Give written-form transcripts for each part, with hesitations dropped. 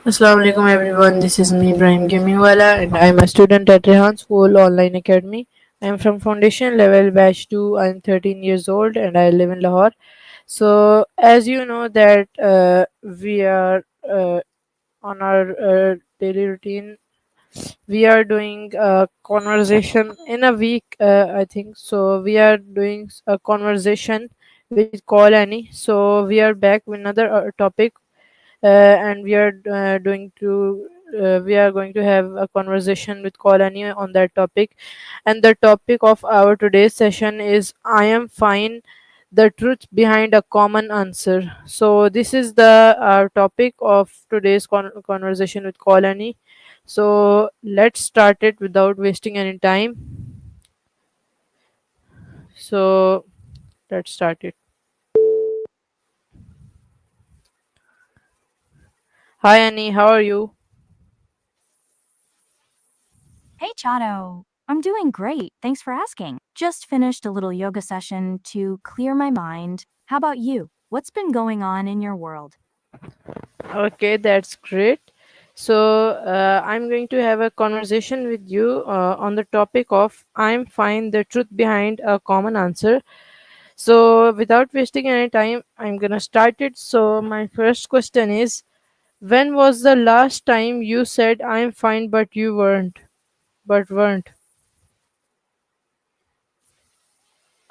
Assalamu alaikum everyone. This is me Ibrahim Gamingwala and I am a student at Rehan School Online Academy. I am from Foundation Level Batch 2. I am 13 years old and I live in Lahore. So as you know that we are on our daily routine, we are doing a conversation in a week, I think. So we are doing a conversation with Call Annie. So we are back with another topic, and we are going to have a conversation with Colony on that topic. And the topic of our today's session is I am fine, the truth behind a common answer. So this is the our topic of today's conversation with Colony. So let's start it without wasting any time. So let's start it. Hi Annie, how are you? Hey, Chato. I'm doing great. Thanks for asking. Just finished a little yoga session to clear my mind. How about you? What's been going on in your world? Okay, that's great. So, I'm going to have a conversation with you on the topic of I'm fine, the truth behind a common answer. So, without wasting any time, I'm gonna start it. So, my first question is, when was the last time you said I'm fine, but you weren't?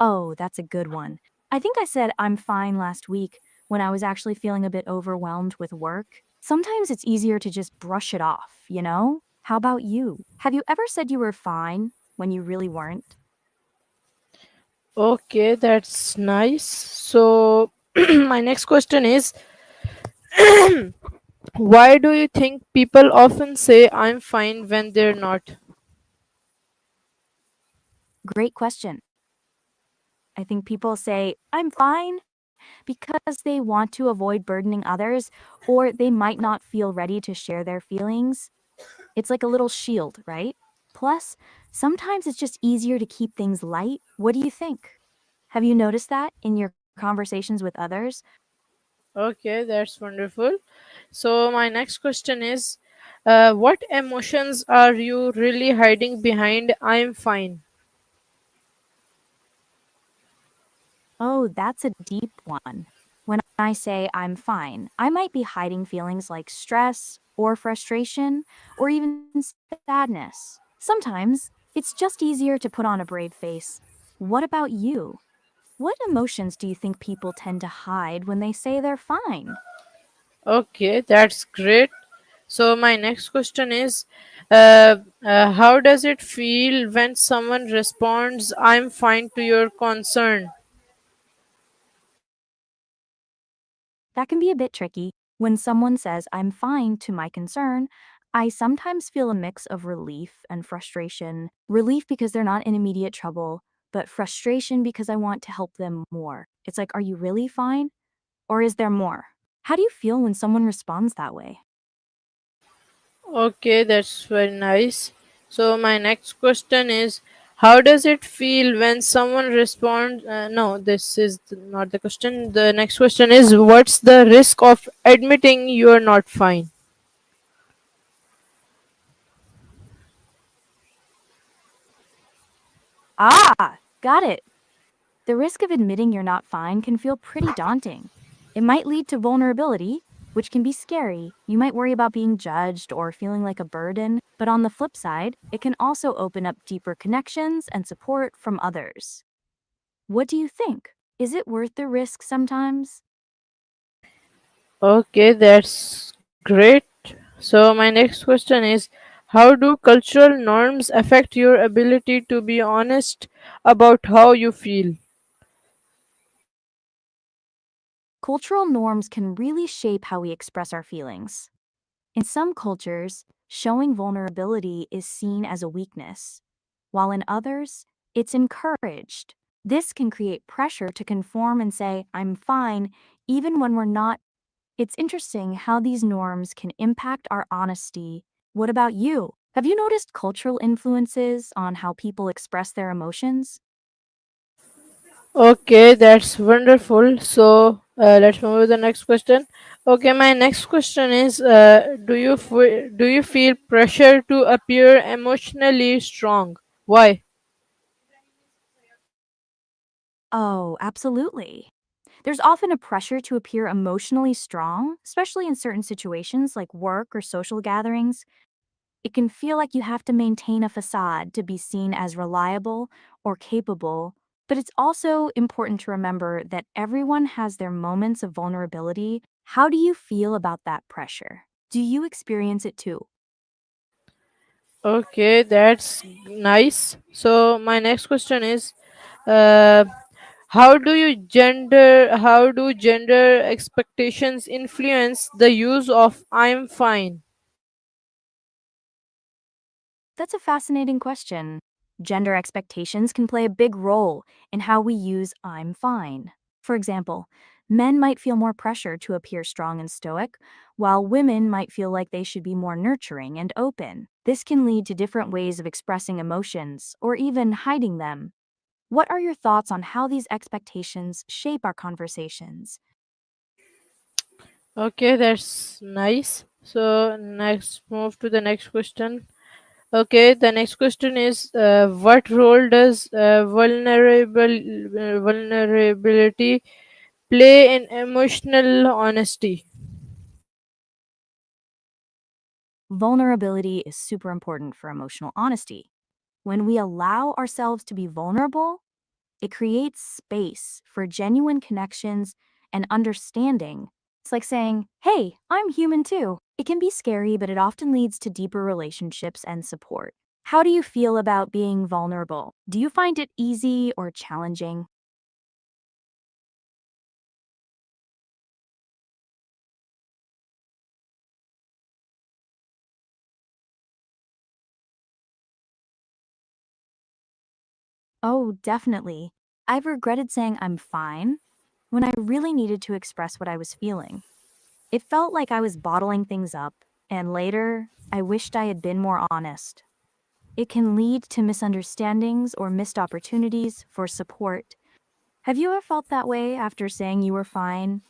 Oh, that's a good one. I think I said I'm fine last week when I was actually feeling a bit overwhelmed with work. Sometimes it's easier to just brush it off, you know? How about you? Have you ever said you were fine when you really weren't? Okay, that's nice. So, my next question is, why do you think people often say I'm fine when they're not? Great question. I think people say, I'm fine because they want to avoid burdening others, or they might not feel ready to share their feelings. It's like a little shield, right? Plus, sometimes it's just easier to keep things light. What do you think? Have you noticed that in your conversations with others? Okay, that's wonderful. So, my next question is, what emotions are you really hiding behind I'm fine? Oh, that's a deep one. When I say I'm fine, I might be hiding feelings like stress or frustration or even sadness. Sometimes it's just easier to put on a brave face. What about you? What emotions do you think people tend to hide when they say they're fine? Okay, that's great. So, my next question is, how does it feel when someone responds I'm fine to your concern? That can be a bit tricky. When someone says, I'm fine to my concern, I sometimes feel a mix of relief and frustration. Relief because they're not in immediate trouble, but frustration because I want to help them more. It's like, are you really fine? Or is there more? How do you feel when someone responds that way? Okay, that's very nice. So, my next question is, how does it feel when someone responds? No, this is not the question. The next question is, what's the risk of admitting you are not fine? Ah, got it. The risk of admitting you're not fine can feel pretty daunting. It might lead to vulnerability, which can be scary. You might worry about being judged or feeling like a burden, but on the flip side, it can also open up deeper connections and support from others. What do you think? Is it worth the risk sometimes? Okay, that's great. So, my next question is, how do cultural norms affect your ability to be honest about how you feel? Cultural norms can really shape how we express our feelings. In some cultures, showing vulnerability is seen as a weakness, while in others, it's encouraged. This can create pressure to conform and say, I'm fine, even when we're not. It's interesting how these norms can impact our honesty. What about you? Have you noticed cultural influences on how people express their emotions? Okay, that's wonderful. So, Let's move to the next question. Okay, my next question is: do you feel pressure to appear emotionally strong? Why? Oh, absolutely. There's often a pressure to appear emotionally strong, especially in certain situations like work or social gatherings. It can feel like you have to maintain a facade to be seen as reliable or capable, but it's also important to remember that everyone has their moments of vulnerability. How do you feel about that pressure? Do you experience it too? Okay, that's nice. So my next question is, uh, how do gender expectations influence the use of "I'm fine"? That's a fascinating question. Gender expectations can play a big role in how we use I'm fine. For example, men might feel more pressure to appear strong and stoic, while women might feel like they should be more nurturing and open. This can lead to different ways of expressing emotions or even hiding them. What are your thoughts on how these expectations shape our conversations? Okay, that's nice. So next, move to the next question. Okay, the next question is, what role does vulnerability play in emotional honesty? Vulnerability is super important for emotional honesty. When we allow ourselves to be vulnerable, it creates space for genuine connections and understanding. It's like saying, hey, I'm human too. It can be scary, but it often leads to deeper relationships and support. How do you feel about being vulnerable? Do you find it easy or challenging? Oh, definitely. I've regretted saying I'm fine when I really needed to express what I was feeling. It felt like I was bottling things up, and later, I wished I had been more honest. It can lead to misunderstandings or missed opportunities for support. Have you ever felt that way after saying you were fine?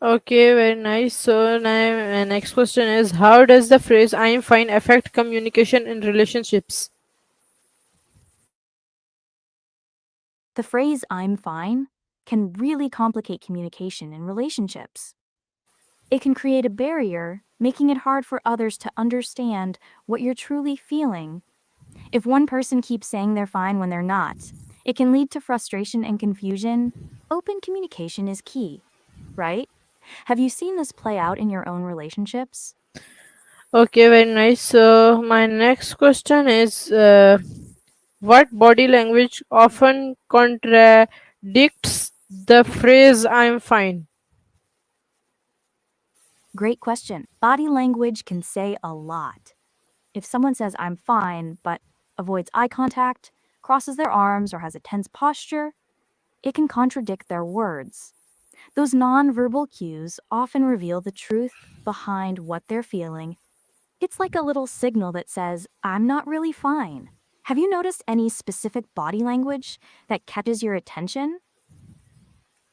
Okay, very nice. So now my next question is, how does the phrase "I'm fine" affect communication in relationships? The phrase I'm fine can really complicate communication in relationships. It can create a barrier, making it hard for others to understand what you're truly feeling. If one person keeps saying they're fine when they're not, it can lead to frustration and confusion. Open communication is key, right? Have you seen this play out in your own relationships? Okay, very nice. So my next question is, what body language often contradicts the phrase "I'm fine"? Great question. Body language can say a lot. If someone says, I'm fine, but avoids eye contact, crosses their arms, or has a tense posture, it can contradict their words. Those nonverbal cues often reveal the truth behind what they're feeling. It's like a little signal that says, I'm not really fine. Have you noticed any specific body language that catches your attention?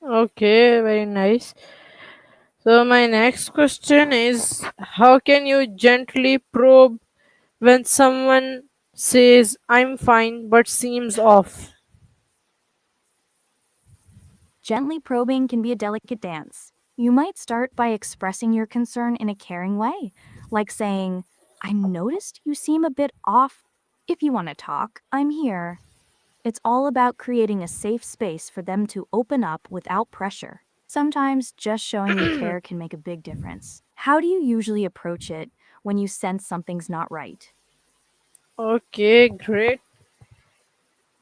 Okay, very nice. So my next question is, how can you gently probe when someone says "I'm fine" but seems off? Gently probing can be a delicate dance. You might start by expressing your concern in a caring way, like saying, I noticed you seem a bit off. If you want to talk, I'm here. It's all about creating a safe space for them to open up without pressure. Sometimes just showing you care can make a big difference. How do you usually approach it when you sense something's not right? Okay, great.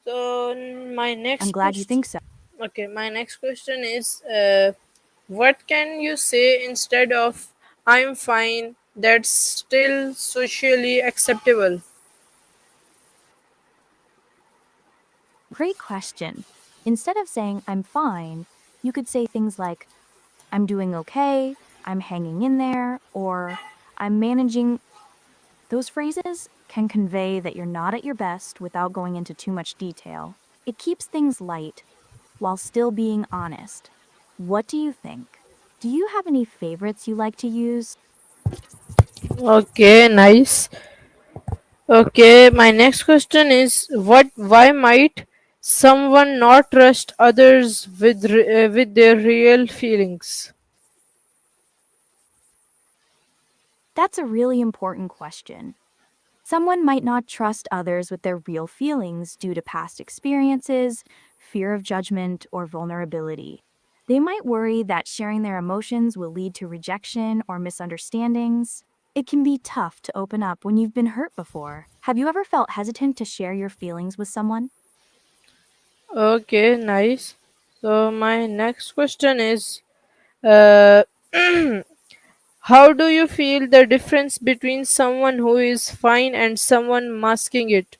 So my I'm next glad you question. think so. Okay, my next question is, what can you say instead of "I'm fine" that's still socially acceptable? Great question. Instead of saying, I'm fine, you could say things like, I'm doing okay, I'm hanging in there, or I'm managing. Those phrases can convey that you're not at your best without going into too much detail. It keeps things light while still being honest. What do you think? Do you have any favorites you like to use? Okay, nice. Okay, my next question is why might someone not trust others with their real feelings? That's a really important question. Someone might not trust others with their real feelings due to past experiences, fear of judgment, or vulnerability. They might worry that sharing their emotions will lead to rejection or misunderstandings. It can be tough to open up when you've been hurt before. Have you ever felt hesitant to share your feelings with someone? Okay, nice. So my next question is uh, how do you feel the difference between someone who is fine and someone masking it?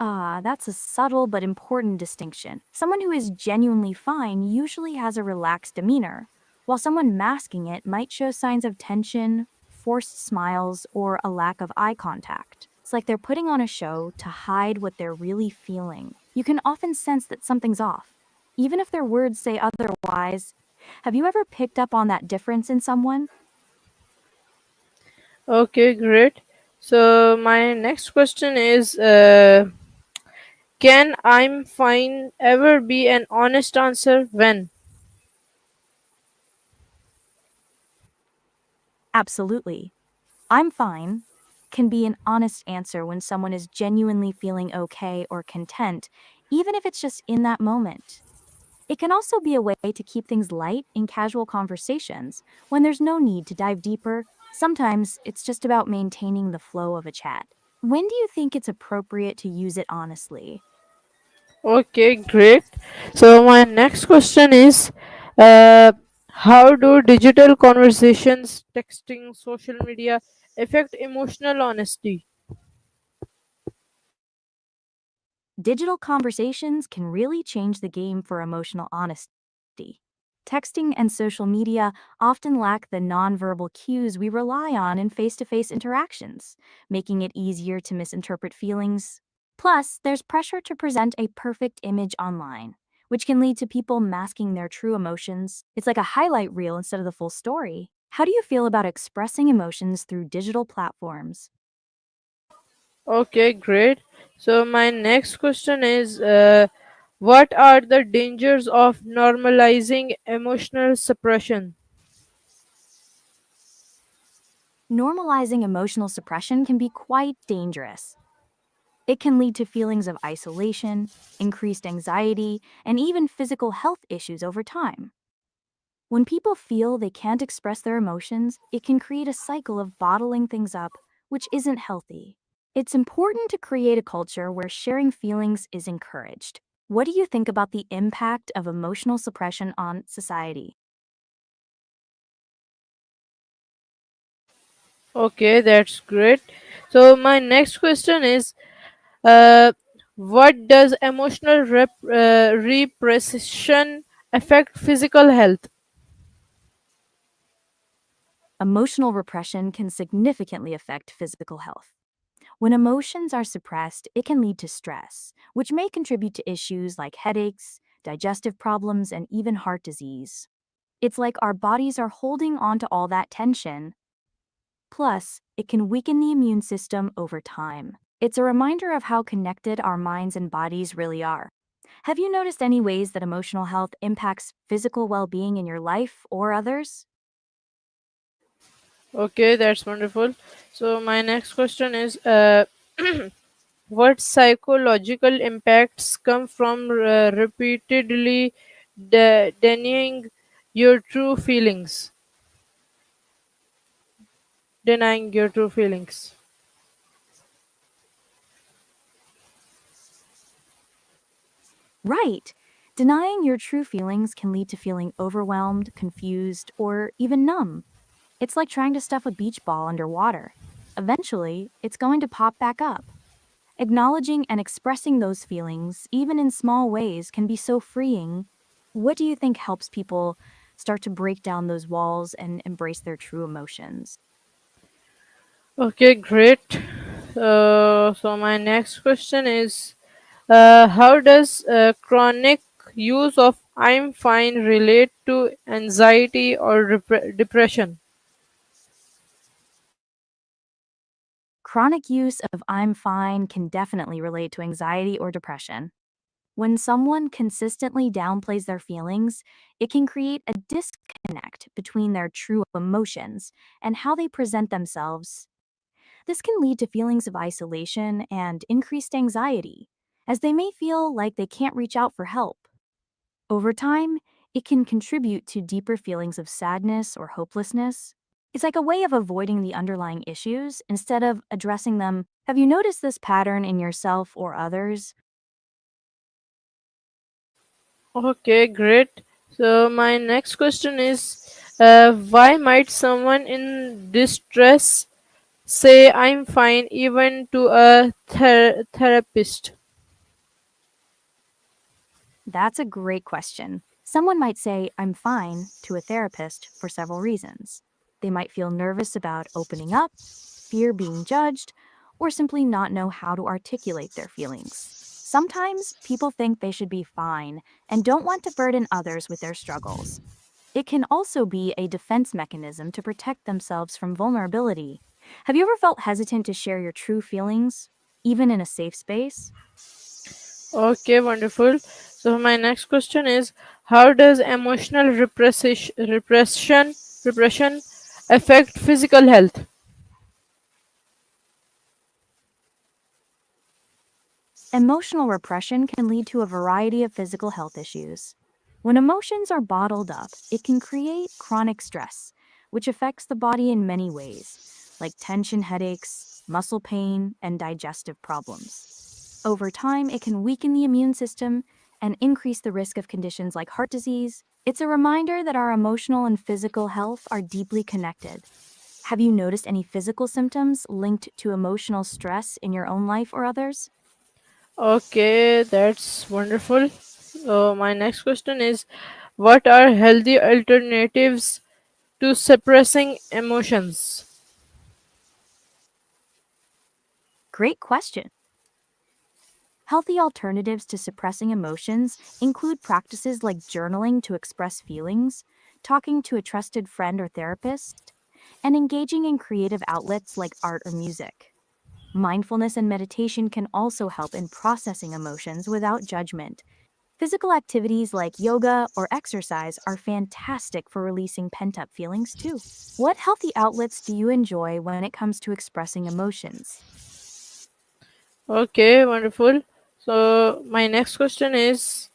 Ah, that's a subtle but important distinction. Someone who is genuinely fine usually has a relaxed demeanor, while someone masking it might show signs of tension, forced smiles, or a lack of eye contact. It's like they're putting on a show to hide what they're really feeling. You can often sense that something's off, even if their words say otherwise. Have you ever picked up on that difference in someone? Okay, great. So my next question is can I'm fine ever be an honest answer when? Absolutely. I'm fine can be an honest answer when someone is genuinely feeling okay or content, even if it's just in that moment. It can also be a way to keep things light in casual conversations when there's no need to dive deeper. Sometimes it's just about maintaining the flow of a chat. When do you think it's appropriate to use it honestly? Okay, great. So my next question is uh, how do digital conversations, texting, social media affect emotional honesty? Digital conversations can really change the game for emotional honesty. Texting and social media often lack the nonverbal cues we rely on in face to face interactions, making it easier to misinterpret feelings. Plus, there's pressure to present a perfect image online, which can lead to people masking their true emotions. It's like a highlight reel instead of the full story. How do you feel about expressing emotions through digital platforms? Okay, great. So my next question is what are the dangers of normalizing emotional suppression? Normalizing emotional suppression can be quite dangerous. It can lead to feelings of isolation, increased anxiety, and even physical health issues over time. When people feel they can't express their emotions, it can create a cycle of bottling things up, which isn't healthy. It's important to create a culture where sharing feelings is encouraged. What do you think about the impact of emotional suppression on society? Okay, that's great. So my next question is uh, what does emotional repression affect physical health? Emotional repression can significantly affect physical health. When emotions are suppressed, it can lead to stress, which may contribute to issues like headaches, digestive problems, and even heart disease. It's like our bodies are holding on to all that tension. Plus, it can weaken the immune system over time. It's a reminder of how connected our minds and bodies really are. Have you noticed any ways that emotional health impacts physical well being in your life or others? Okay, that's wonderful. So my next question is what psychological impacts come from repeatedly denying your true feelings? Denying your true feelings. Right. Denying your true feelings can lead to feeling overwhelmed, confused, or even numb. It's like trying to stuff a beach ball underwater. Eventually, it's going to pop back up. Acknowledging and expressing those feelings, even in small ways, can be so freeing. What do you think helps people start to break down those walls and embrace their true emotions? Okay, great. So my next question is how does chronic use of I'm fine relate to anxiety or depression? Chronic use of I'm fine can definitely relate to anxiety or depression. When someone consistently downplays their feelings, it can create a disconnect between their true emotions and how they present themselves. This can lead to feelings of isolation and increased anxiety, as they may feel like they can't reach out for help. Over time, it can contribute to deeper feelings of sadness or hopelessness. It's like a way of avoiding the underlying issues instead of addressing them. Have you noticed this pattern in yourself or others? Okay, great. So my next question is, why might someone in distress say I'm fine even to a therapist? That's a great question. Someone might say, I'm fine, to a therapist for several reasons. They might feel nervous about opening up, fear being judged, or simply not know how to articulate their feelings. Sometimes people think they should be fine and don't want to burden others with their struggles. It can also be a defense mechanism to protect themselves from vulnerability. Have you ever felt hesitant to share your true feelings, even in a safe space? Okay, wonderful. So my next question is, how does emotional repression affect physical health? Emotional repression can lead to a variety of physical health issues. When emotions are bottled up, it can create chronic stress, which affects the body in many ways, like tension headaches, muscle pain, and digestive problems. Over time, it can weaken the immune system and increase the risk of conditions like heart disease. It's a reminder that our emotional and physical health are deeply connected. Have you noticed any physical symptoms linked to emotional stress in your own life or others? Okay, that's wonderful. So my next question is, what are healthy alternatives to suppressing emotions? Great question. Healthy alternatives to suppressing emotions include practices like journaling to express feelings, talking to a trusted friend or therapist, and engaging in creative outlets like art or music. Mindfulness and meditation can also help in processing emotions without judgment. Physical activities like yoga or exercise are fantastic for releasing pent up feelings too. What healthy outlets do you enjoy when it comes to expressing emotions? Okay, wonderful. So my next question is,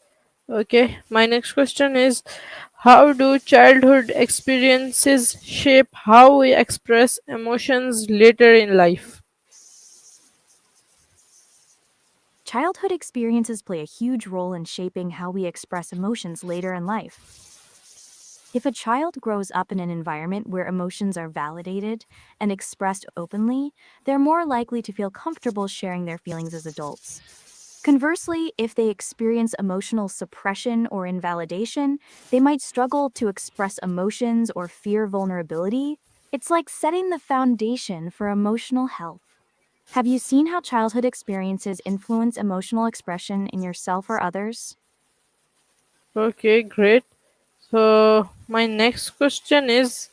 how do childhood experiences shape how we express emotions later in life? Childhood experiences play a huge role in shaping how we express emotions later in life. If a child grows up in an environment where emotions are validated and expressed openly, they're more likely to feel comfortable sharing their feelings as adults. Conversely, if they experience emotional suppression or invalidation, they might struggle to express emotions or fear vulnerability. It's like setting the foundation for emotional health. Have you seen how childhood experiences influence emotional expression in yourself or others? Okay, great. So my next question is,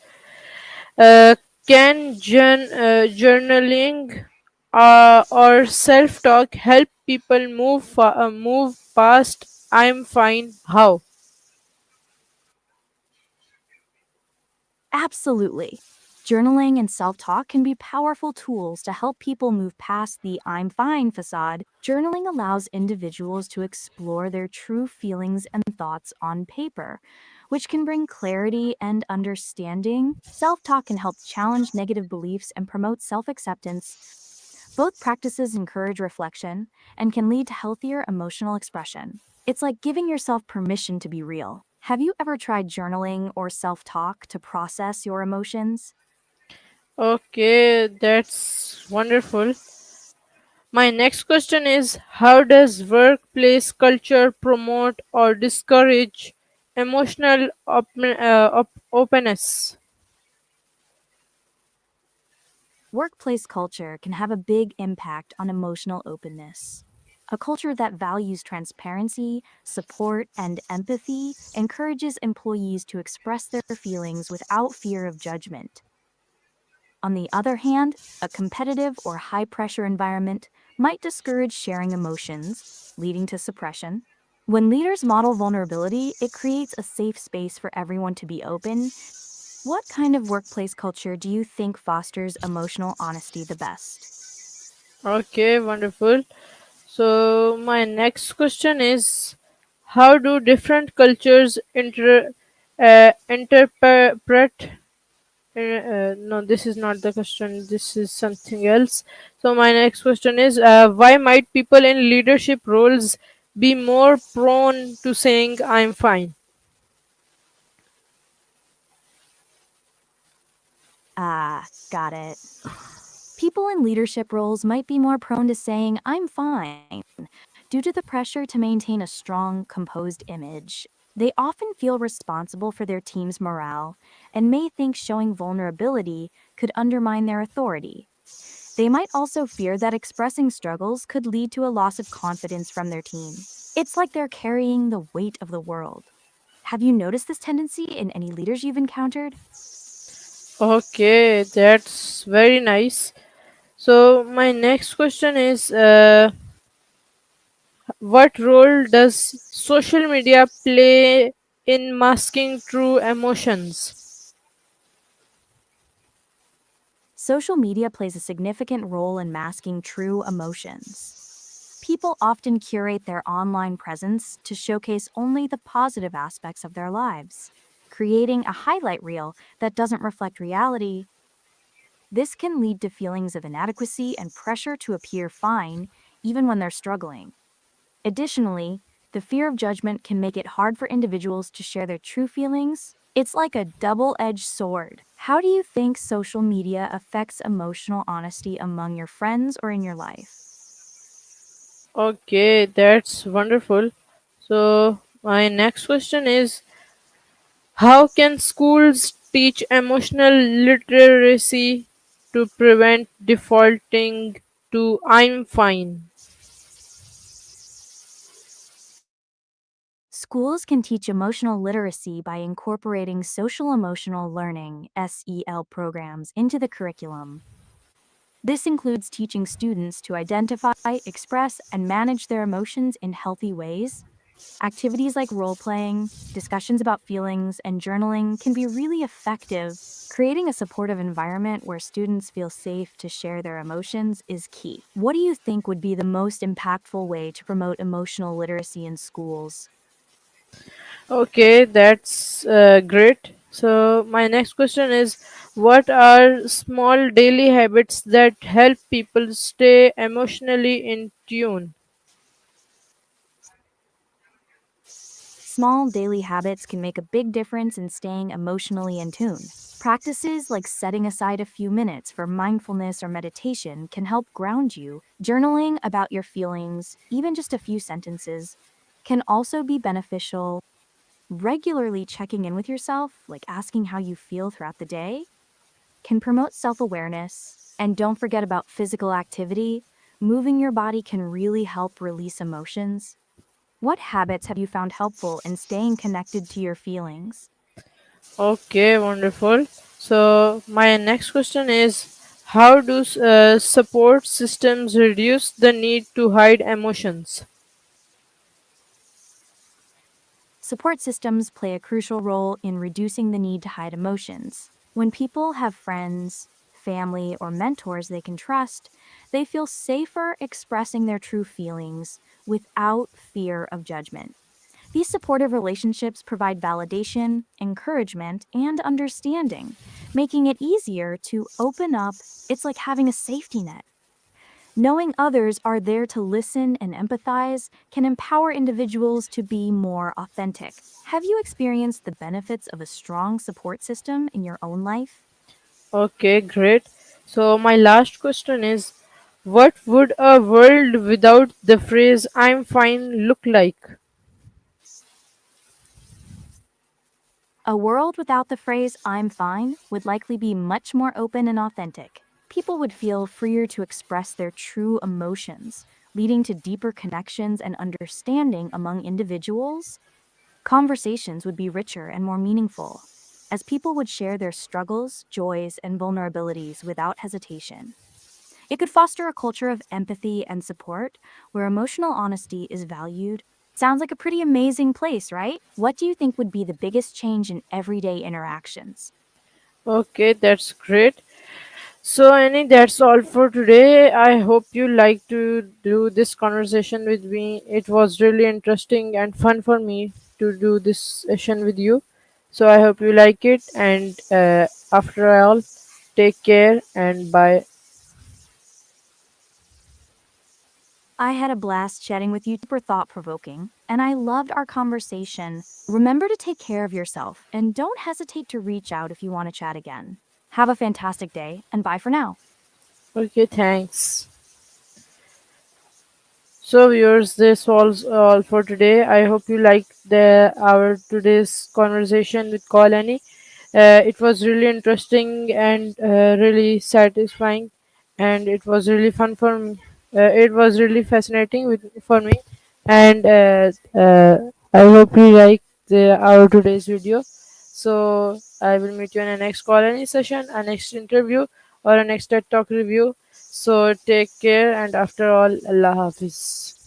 uh, can journaling or self-talk help people move past I'm fine? How? Absolutely. Journaling and self talk can be powerful tools to help people move past the I'm fine facade. Journaling allows individuals to explore their true feelings and thoughts on paper, which can bring clarity and understanding. Self talk can help challenge negative beliefs and promote self acceptance. Both practices encourage reflection and can lead to healthier emotional expression. It's like giving yourself permission to be real. Have you ever tried journaling or self talk to process your emotions? Okay, that's wonderful. My next question is, how does workplace culture promote or discourage emotional openness? Workplace culture can have a big impact on emotional openness. A culture that values transparency, support, and empathy encourages employees to express their feelings without fear of judgment. On the other hand, a competitive or high pressure environment might discourage sharing emotions, leading to suppression. When leaders model vulnerability, it creates a safe space for everyone to be open. What kind of workplace culture do you think fosters emotional honesty the best? Okay, wonderful. So my next question is, how do different cultures interpret? No, this is not the question. This is something else. So my next question is, why might people in leadership roles be more prone to saying "I'm fine"? Ah, got it. People in leadership roles might be more prone to saying, I'm fine, due to the pressure to maintain a strong, composed image. They often feel responsible for their team's morale and may think showing vulnerability could undermine their authority. They might also fear that expressing struggles could lead to a loss of confidence from their team. It's like they're carrying the weight of the world. Have you noticed this tendency in any leaders you've encountered? Okay, that's very nice. So my next question is, what role does social media play in masking true emotions? Social media plays a significant role in masking true emotions. People often curate their online presence to showcase only the positive aspects of their lives, creating a highlight reel that doesn't reflect reality. This can lead to feelings of inadequacy and pressure to appear fine, even when they're struggling. Additionally, the fear of judgment can make it hard for individuals to share their true feelings. It's like a double edged sword. How do you think social media affects emotional honesty among your friends or in your life? Okay, that's wonderful. So my next question is, how can schools teach emotional literacy to prevent defaulting to "I'm fine"? Schools can teach emotional literacy by incorporating social emotional learning (SEL) programs into the curriculum. This includes teaching students to identify, express, and manage their emotions in healthy ways. Activities like role playing, discussions about feelings, and journaling can be really effective. Creating a supportive environment where students feel safe to share their emotions is key. What do you think would be the most impactful way to promote emotional literacy in schools? Okay, that's great. So my next question is, what are small daily habits that help people stay emotionally in tune? Small daily habits can make a big difference in staying emotionally in tune. Practices like setting aside a few minutes for mindfulness or meditation can help ground you. Journaling about your feelings, even just a few sentences, can also be beneficial. Regularly checking in with yourself, like asking how you feel throughout the day, can promote self awareness. And don't forget about physical activity. Moving your body can really help release emotions. What habits have you found helpful in staying connected to your feelings? Okay, wonderful. So my next question is, how do support systems reduce the need to hide emotions? Support systems play a crucial role in reducing the need to hide emotions. When people have friends, family, or mentors they can trust, they feel safer expressing their true feelings without fear of judgment. These supportive relationships provide validation, encouragement, and understanding, making it easier to open up. It's like having a safety net. Knowing others are there to listen and empathize can empower individuals to be more authentic. Have you experienced the benefits of a strong support system in your own life? Okay, great. So my last question is, what would a world without the phrase "I'm fine" look like? A world without the phrase I'm fine would likely be much more open and authentic. People would feel freer to express their true emotions leading to deeper connections and understanding among individuals. Conversations would be richer and more meaningful, as people would share their struggles, joys, and vulnerabilities without hesitation. It could foster a culture of empathy and support where emotional honesty is valued. Sounds like a pretty amazing place, right? What do you think would be the biggest change in everyday interactions? Okay, that's great. So, Annie, that's all for today. I hope you like to do this conversation with me. It was really interesting and fun for me to do this session with you. So, I hope you like it. And after all, take care and bye. I had a blast chatting with you, super thought provoking, and I loved our conversation. Remember to take care of yourself and don't hesitate to reach out if you want to chat again. Have a fantastic day and bye for now. Okay, thanks. So, viewers, this was all for today. I hope you liked our today's conversation with Colony. It was really interesting and really satisfying, and it was really fun for me. It was really fascinating for me, and I hope you like our today's video. So I will meet you in a next colony session, a next interview, or a next TED Talk review. So take care, and after all, Allah Hafiz.